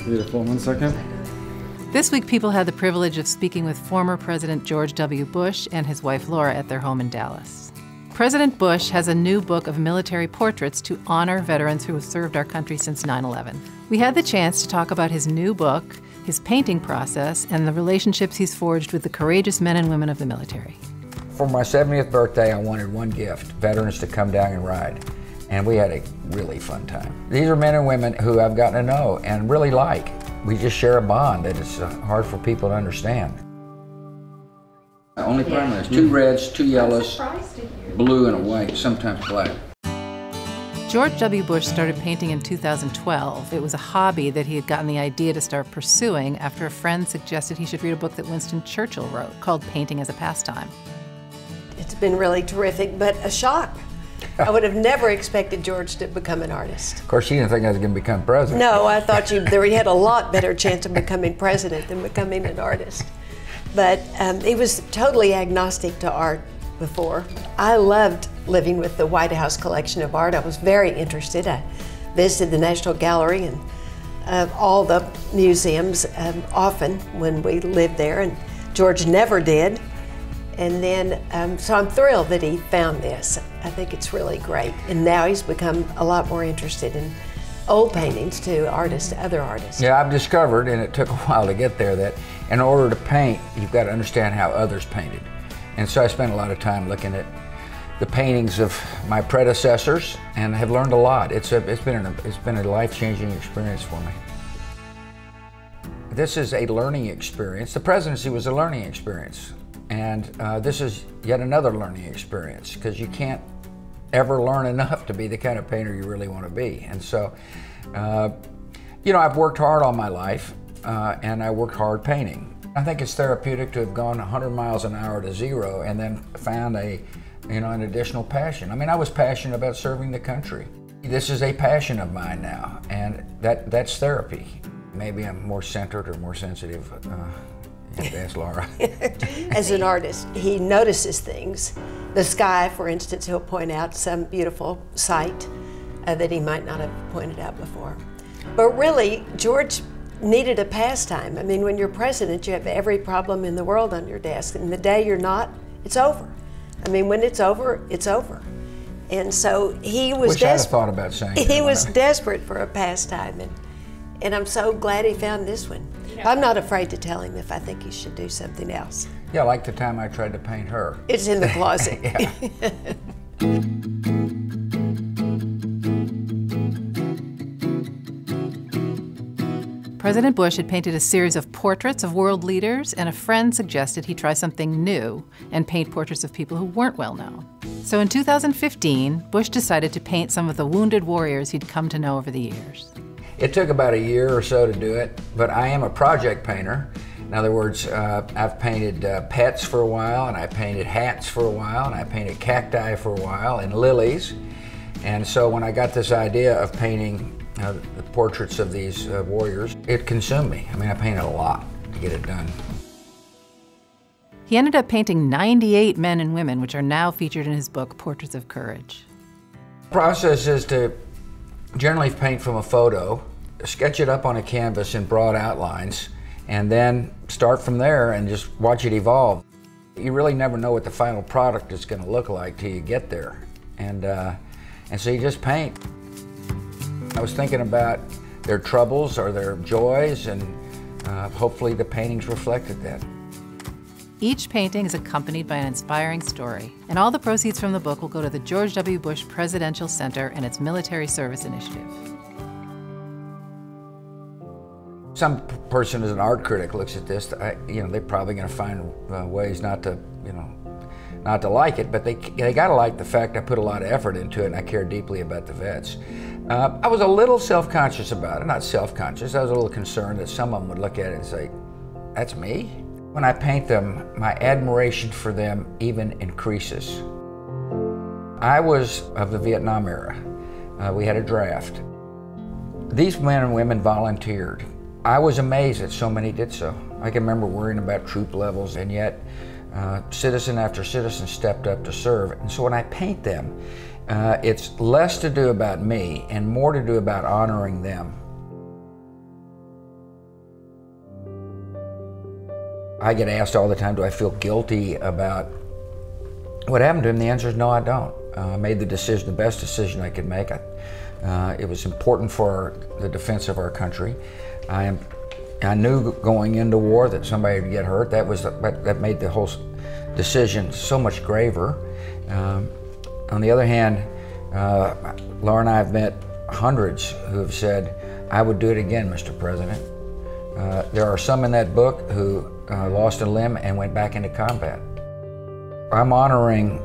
Beautiful. 1 second. This week, people had the privilege of speaking with former President George W. Bush and his wife Laura at their home in Dallas. President Bush has a new book of military portraits to honor veterans who have served our country since 9/11. We had the chance to talk about his new book, his painting process, and the relationships he's forged with the courageous men and women of the military. For my 70th birthday, I wanted one gift, veterans to come down and ride. And we had a really fun time. These are men and women who I've gotten to know and really like. We just share a bond that is hard for people to understand. The only problem is 2 reds, 2 yellows, blue and a white, sometimes black. George W. Bush started painting in 2012. It was a hobby that he had gotten the idea to start pursuing after a friend suggested he should read a book that Winston Churchill wrote called Painting as a Pastime. It's been really terrific, but a shock. I would have never expected George to become an artist. Of course, you didn't think I was going to become president. No, I thought you had a lot better chance of becoming president than becoming an artist. But he was totally agnostic to art before. I loved living with the White House collection of art. I was very interested. I visited the National Gallery and all the museums often when we lived there, and George never did. And then, so I'm thrilled that he found this. I think it's really great. And now he's become a lot more interested in old paintings too, other artists. Yeah, I've discovered, and it took a while to get there, that in order to paint, you've got to understand how others painted. And so I spent a lot of time looking at the paintings of my predecessors and have learned a lot. It's been a life-changing experience for me. This is a learning experience. The presidency was a learning experience. And this is yet another learning experience, because you can't ever learn enough to be the kind of painter you really want to be. And so, you know, I've worked hard all my life, and I worked hard painting. I think it's therapeutic to have gone 100 miles an hour to 0 and then found an additional passion. I mean, I was passionate about serving the country. This is a passion of mine now, and that's therapy. Maybe I'm more centered or more sensitive. You have to ask Laura. As an artist, he notices things. The sky, for instance, he'll point out some beautiful sight that he might not have pointed out before. But really, George needed a pastime. I mean, when you're president, you have every problem in the world on your desk, and the day you're not, it's over. I mean, when it's over, it's over. And so he was Wish I'd have thought about saying that. He was desperate for a pastime, and I'm so glad he found this one. I'm not afraid to tell him if I think he should do something else. Yeah, like the time I tried to paint her. It's in the closet. President Bush had painted a series of portraits of world leaders, and a friend suggested he try something new and paint portraits of people who weren't well known. So in 2015, Bush decided to paint some of the wounded warriors he'd come to know over the years. It took about a year or so to do it, but I am a project painter. In other words, I've painted pets for a while, and I painted hats for a while, and I painted cacti for a while, and lilies. And so when I got this idea of painting the portraits of these warriors, it consumed me. I mean, I painted a lot to get it done. He ended up painting 98 men and women, which are now featured in his book, Portraits of Courage. The process is to generally paint from a photo, sketch it up on a canvas in broad outlines, and then start from there and just watch it evolve. You really never know what the final product is going to look like till you get there. And so you just paint. I was thinking about their troubles or their joys, and hopefully the paintings reflected that. Each painting is accompanied by an inspiring story, and all the proceeds from the book will go to the George W. Bush Presidential Center and its Military Service Initiative. Some person who's an art critic looks at this, they're probably going to find ways not to like it, but they got to like the fact I put a lot of effort into it and I care deeply about the vets. I was a little self-conscious about it, not self-conscious, I was a little concerned that someone would look at it and say, that's me? When I paint them, my admiration for them even increases. I was of the Vietnam era. We had a draft. These men and women volunteered. I was amazed that so many did so. I can remember worrying about troop levels, and yet citizen after citizen stepped up to serve. And so when I paint them, it's less to do about me and more to do about honoring them. I get asked all the time, do I feel guilty about what happened to him? The answer is no, I don't. I made the decision, the best decision I could make. It was important for the defense of our country. I knew going into war that somebody would get hurt. That made the whole decision so much graver. On the other hand, Laura and I have met hundreds who have said, I would do it again, Mr. President. There are some in that book who lost a limb and went back into combat. I'm honoring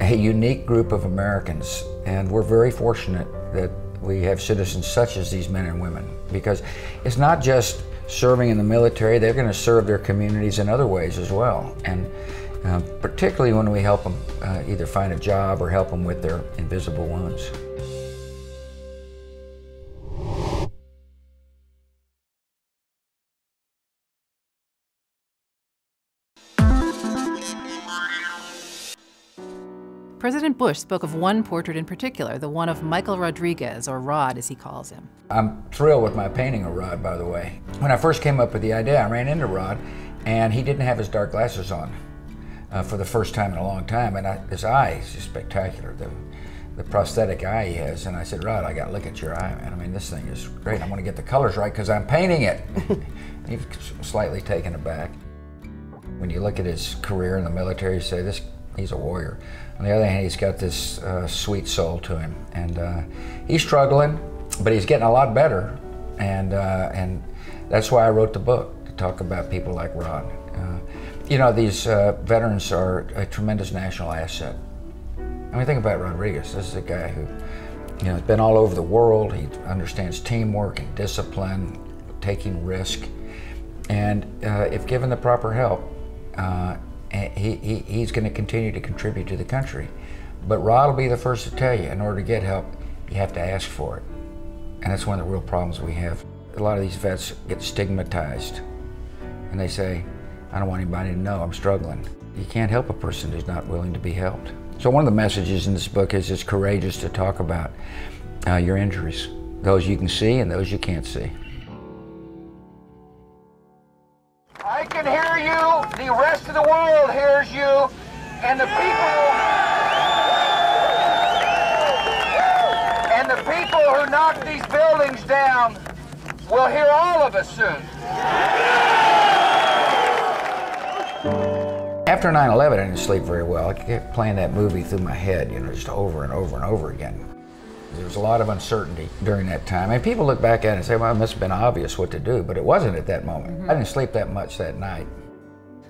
a unique group of Americans, and we're very fortunate that we have citizens such as these men and women, because it's not just serving in the military, they're going to serve their communities in other ways as well. And particularly when we help them either find a job or help them with their invisible wounds. President Bush spoke of one portrait in particular, the one of Michael Rodriguez, or Rod as he calls him. I'm thrilled with my painting of Rod, by the way. When I first came up with the idea, I ran into Rod, and he didn't have his dark glasses on for the first time in a long time, and his eye is just spectacular, the prosthetic eye he has. And I said, Rod, I got to look at your eye, man. I mean, this thing is great. I want to get the colors right because I'm painting it. He was slightly taken aback. When you look at his career in the military, you say, he's a warrior. On the other hand, he's got this sweet soul to him, and he's struggling, but he's getting a lot better, and that's why I wrote the book, to talk about people like Rod. You know, these veterans are a tremendous national asset. I mean, think about Rodriguez. This is a guy who, you know, has been all over the world. He understands teamwork and discipline, taking risk, and if given the proper help, he's going to continue to contribute to the country. But Rod will be the first to tell you, in order to get help, you have to ask for it. And that's one of the real problems we have. A lot of these vets get stigmatized, and they say, I don't want anybody to know I'm struggling. You can't help a person who's not willing to be helped. So one of the messages in this book is it's courageous to talk about your injuries, those you can see and those you can't see. I can hear you, the rest of the world hears you, and the people who knock these buildings down will hear all of us soon. After 9/11, I didn't sleep very well. I kept playing that movie through my head, you know, just over and over and over again. There was a lot of uncertainty during that time. And people look back at it and say, well, it must have been obvious what to do, but it wasn't at that moment. I didn't sleep that much that night.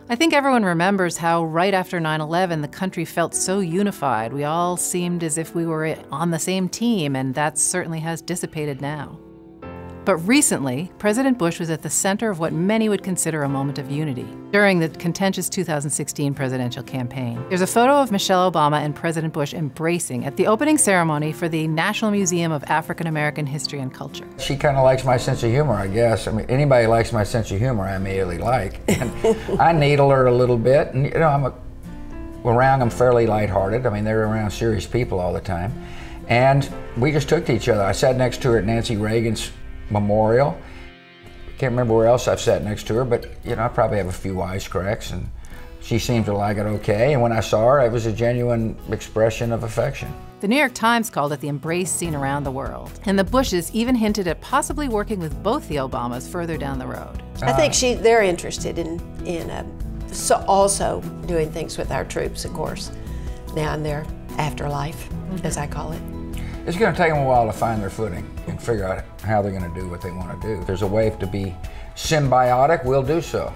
I think everyone remembers how right after 9/11, the country felt so unified. We all seemed as if we were on the same team, and that certainly has dissipated now. But recently, President Bush was at the center of what many would consider a moment of unity during the contentious 2016 presidential campaign. There's a photo of Michelle Obama and President Bush embracing at the opening ceremony for the National Museum of African American History and Culture. She kind of likes my sense of humor, I guess. I mean, anybody who likes my sense of humor, I immediately like. And I needle her a little bit, and you know, I'm fairly lighthearted. I mean, they're around serious people all the time. And we just took to each other. I sat next to her at Nancy Reagan's memorial. Can't remember where else I've sat next to her, but you know, I probably have a few wisecracks, and she seemed to like it okay. And when I saw her, it was a genuine expression of affection. The New York Times called it the embrace seen around the world. And the Bushes even hinted at possibly working with both the Obamas further down the road. I think they're interested in also doing things with our troops, of course, now in their afterlife, as I call it. It's going to take them a while to find their footing and figure out how they're going to do what they want to do. If there's a way to be symbiotic, we'll do so.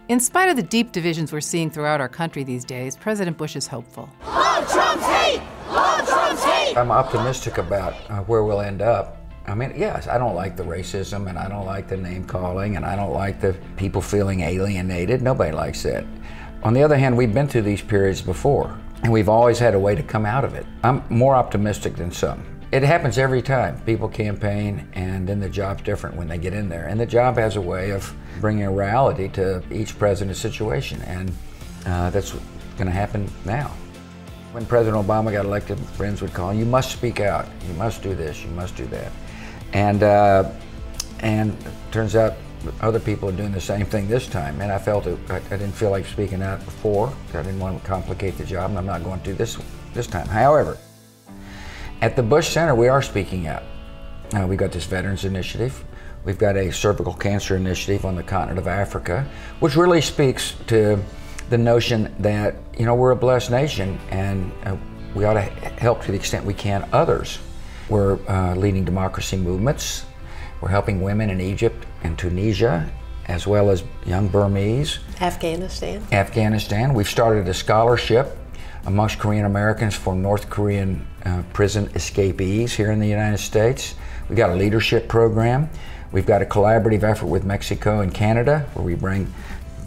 In spite of the deep divisions we're seeing throughout our country these days, President Bush is hopeful. Long Trump's hate! Long Trump's hate! I'm optimistic about where we'll end up. I mean, yes, I don't like the racism, and I don't like the name calling, and I don't like the people feeling alienated. Nobody likes that. On the other hand, we've been through these periods before, and we've always had a way to come out of it. I'm more optimistic than some. It happens every time. People campaign, and then the job's different when they get in there. And the job has a way of bringing a reality to each president's situation, and that's going to happen now. When President Obama got elected, friends would call, you must speak out, you must do this, you must do that. And it turns out other people are doing the same thing this time, and I felt I didn't feel like speaking out before. I didn't want to complicate the job, and I'm not going to this time. However, at the Bush Center, we are speaking out. We've got this Veterans Initiative. We've got a cervical cancer initiative on the continent of Africa, which really speaks to the notion that, you know, we're a blessed nation, and we ought to help to the extent we can others. We're leading democracy movements. We're helping women in Egypt and Tunisia, as well as young Burmese. Afghanistan. We've started a scholarship amongst Korean Americans for North Korean prison escapees here in the United States. We've got a leadership program. We've got a collaborative effort with Mexico and Canada, where we bring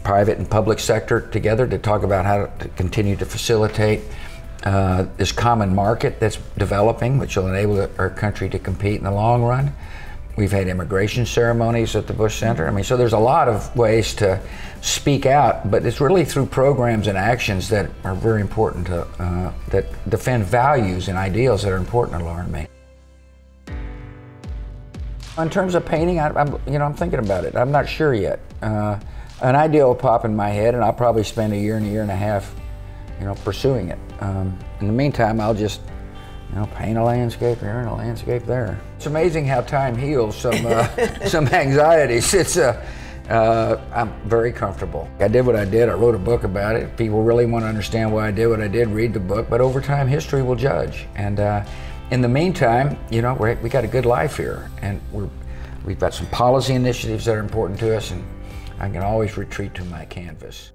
private and public sector together to talk about how to continue to facilitate this common market that's developing, which will enable our country to compete in the long run. We've had immigration ceremonies at the Bush Center. I mean, so there's a lot of ways to speak out, but it's really through programs and actions that are very important to, that defend values and ideals that are important to Laura and me. In terms of painting, I'm thinking about it. I'm not sure yet. An idea will pop in my head, and I'll probably spend a year and a half, pursuing it. In the meantime, I'll just, paint a landscape here and a landscape there. It's amazing how time heals some some anxieties. I'm very comfortable. I did what I did. I wrote a book about it. If people really want to understand why I did what I did, read the book. But over time, history will judge. And in the meantime, we got a good life here, and we've got some policy initiatives that are important to us, and I can always retreat to my canvas.